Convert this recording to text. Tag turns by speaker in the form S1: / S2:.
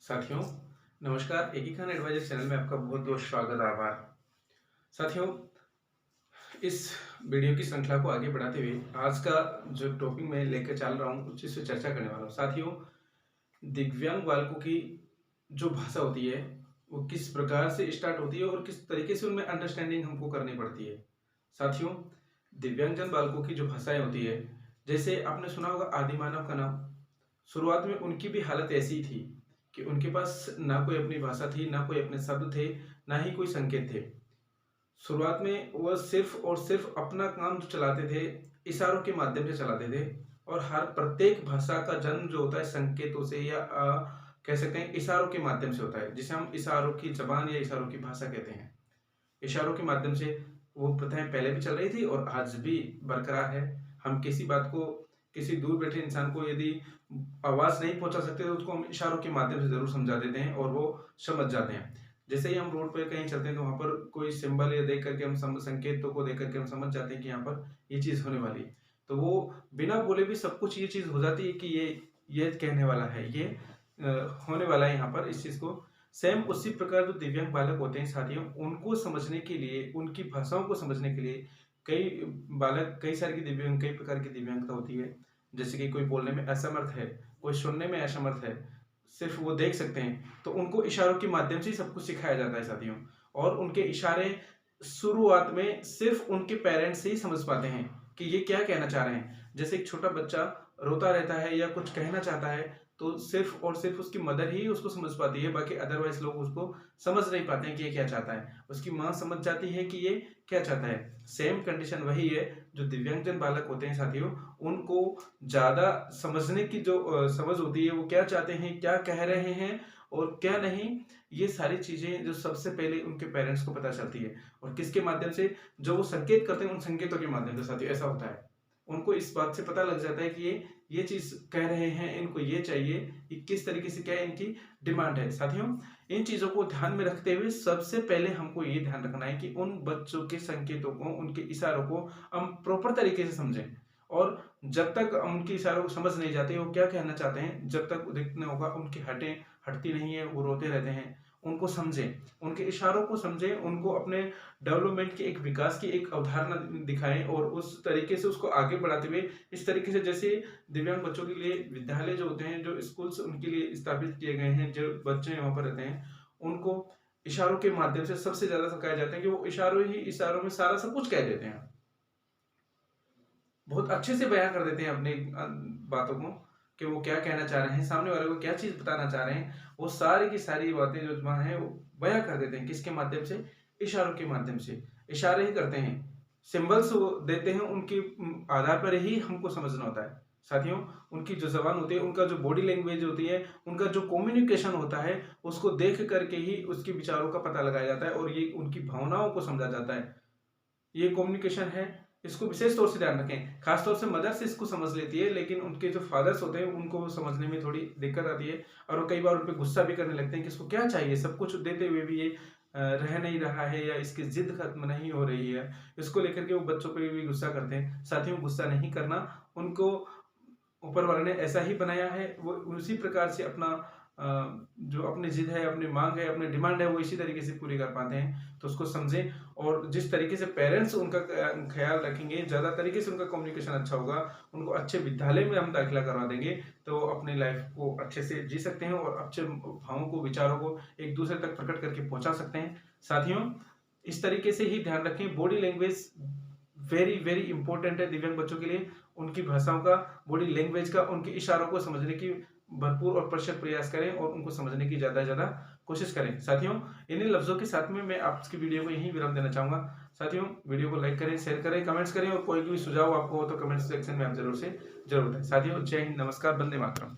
S1: साथियों नमस्कार। एक ही खान एडवाइजर चैनल में आपका बहुत बहुत स्वागत आभार। साथियों, इस वीडियो की श्रृंखला को आगे बढ़ाते हुए आज का जो टॉपिक मैं लेकर चल रहा हूँ उसी से चर्चा करने वाला हूँ। साथियों, दिव्यांग बालकों की जो भाषा होती है वो किस प्रकार से स्टार्ट होती है और किस तरीके से उनमें अंडरस्टैंडिंग हमको करनी पड़ती है। साथियों, दिव्यांगजन बालकों की जो भाषाएं होती है, जैसे आपने सुना होगा आदिमानव का नाम। शुरुआत में उनकी भी हालत ऐसी थी कि उनके पास ना कोई अपनी भाषा थी, ना कोई अपने शब्द थे, ना ही कोई संकेत थे। शुरुआत में वह सिर्फ और सिर्फ अपना काम जो चलाते थे इशारों के माध्यम से चलाते थे। और हर प्रत्येक भाषा का जन्म जो होता है संकेतों से या कह सकते हैं इशारों के माध्यम से होता है, जिसे हम इशारों की जबान या इशारों की भाषा कहते हैं। इशारों के माध्यम से वो प्रथाएं पहले भी चल रही थी और आज भी बरकरार है। हम किसी बात को किसी दूर बैठे इंसान को यदि आवाज नहीं पहुंचा सकते तो उसको हम इशारों के माध्यम से जरूर समझा देते हैं और वो समझ जाते हैं। जैसे ही हम रोड पर कहीं चलते हैं तो वहां पर कोई सिंबल या देख करके हम संकेतों को देख करके हम समझ जाते हैं कि यहाँ पर ये चीज होने वाली है। तो वो बिना बोले भी सब कुछ ये चीज हो जाती है कि ये कहने वाला है, ये होने वाला है यहाँ पर इस चीज को। सेम उसी प्रकार जो दिव्यांग बालक होते हैं साथियों, उनको समझने के लिए, उनकी भाषाओं को समझने के लिए कई बालक, कई सारी की दिव्यांग, कई प्रकार की दिव्यांगता होती है। जैसे कि कोई बोलने में असमर्थ है, कोई सुनने में असमर्थ है, सिर्फ वो देख सकते हैं, तो उनको इशारों के माध्यम से सब कुछ सिखाया जाता है साथियों। और उनके इशारे शुरुआत में सिर्फ उनके पेरेंट्स ही समझ पाते हैं कि ये क्या कहना चाह रहे हैं। जैसे एक छोटा बच्चा रोता रहता है या कुछ कहना चाहता है तो सिर्फ और सिर्फ उसकी मदर ही उसको समझ पाती है, बाकी अदरवाइज लोग उसको समझ नहीं पाते हैं कि ये क्या चाहता है। उसकी माँ समझ जाती है कि ये क्या चाहता है। सेम कंडीशन वही है, जो दिव्यांगजन बालक होते हैं साथियों, उनको ज्यादा समझने की जो समझ होती है, वो क्या चाहते हैं, क्या कह रहे हैं और क्या नहीं, ये सारी चीजें जो सबसे पहले उनके पेरेंट्स को पता चलती है। और किसके माध्यम से, जो वो संकेत करते हैं उन संकेतों के माध्यम से साथियों ऐसा होता है। उनको इस बात से पता लग जाता है कि ये चीज कह रहे हैं, इनको ये चाहिए, ये किस तरीके से, क्या इनकी डिमांड है। साथियों, इन चीजों को ध्यान में रखते हुए सबसे पहले हमको ये ध्यान रखना है कि उन बच्चों के संकेतों को, उनके इशारों को हम प्रॉपर तरीके से समझें। और जब तक उनके इशारों को समझ नहीं जाते वो क्या कहना चाहते हैं, जब तक देखना होगा उनकी हटती नहीं है, वो रोते रहते हैं, उनको समझें, उनके इशारों को समझें, उनको अपने डेवलपमेंट के एक विकास की एक अवधारणा दिखाएं और उस तरीके से उसको आगे बढ़ाते हुए, इस तरीके से जैसे दिव्यांग बच्चों के लिए विद्यालय जो होते हैं, जो स्कूल्स उनके लिए स्थापित किए गए हैं, जो बच्चे वहां पर रहते हैं, उनको इशारों के माध्यम से सबसे ज्यादा सिखाया जाता है कि वो इशारों में सारा सब कुछ कह देते हैं, बहुत अच्छे से बयां कर देते हैं अपने बातों को कि वो क्या कहना चाह रहे हैं, सामने वाले को क्या चीज बताना चाह रहे हैं। वो सारी की सारी बातें जो वहां है वो बयां कर देते हैं। किसके माध्यम से? इशारों के माध्यम से। इशारे ही करते हैं, सिंबल्स वो देते हैं, उनके आधार पर ही हमको समझना होता है। साथियों, उनकी जो जबान होती है, उनका जो बॉडी लैंग्वेज होती है, उनका जो कम्युनिकेशन होता है, उसको देख करके ही उसके विचारों का पता लगाया जाता है और ये उनकी भावनाओं को समझा जाता है। ये कम्युनिकेशन है, इसको विशेष तौर से ध्यान रखें। खासतौर से मदर्स इसको समझ लेती है, लेकिन उनके जो फादर्स होते हैं उनको समझने में थोड़ी दिक्कत आती है और वो कई बार उन पर गुस्सा भी करने लगते हैं कि इसको क्या चाहिए, सब कुछ देते हुए भी ये रह नहीं रहा है या इसकी जिद खत्म नहीं हो रही है। इसको लेकर के वो बच्चों पे भी गुस्सा करते हैं। साथियों, गुस्सा नहीं करना, उनको ऊपर वाले ने ऐसा ही बनाया है, वो उसी प्रकार से अपना जो अपनी जिद है, अपनी मांग है, अपनी डिमांड है, वो इसी तरीके से पूरी कर पाते हैं। तो उसको समझें और जिस तरीके से पेरेंट्स उनका ख्याल रखेंगे, ज्यादा तरीके से उनका कम्युनिकेशन अच्छा होगा, उनको अच्छे विद्यालय में हम दाखिला करवा देंगे, तो अपनी लाइफ को अच्छे से जी सकते हैं और अच्छे भावों को, विचारों को एक दूसरे तक प्रकट करके पहुंचा सकते हैं। साथियों, इस तरीके से ही ध्यान रखें। Body language very very important है दिव्यांग बच्चों के लिए। उनकी भाषाओं का, बॉडी लैंग्वेज का, उनके इशारों को समझने की भरपूर और प्रशत प्रयास करें और उनको समझने की ज्यादा से ज्यादा कोशिश करें। साथियों, इन्हीं लफ्जों के साथ में मैं आपकी वीडियो को यहीं विराम देना चाहूंगा। साथियों, वीडियो को लाइक करें, शेयर करें, कमेंट्स करें और कोई भी सुझाव आपको हो तो कमेंट सेक्शन में आप जरूर से जरूर दें। साथियों, जय हिंद, नमस्कार, वंदे मातरम।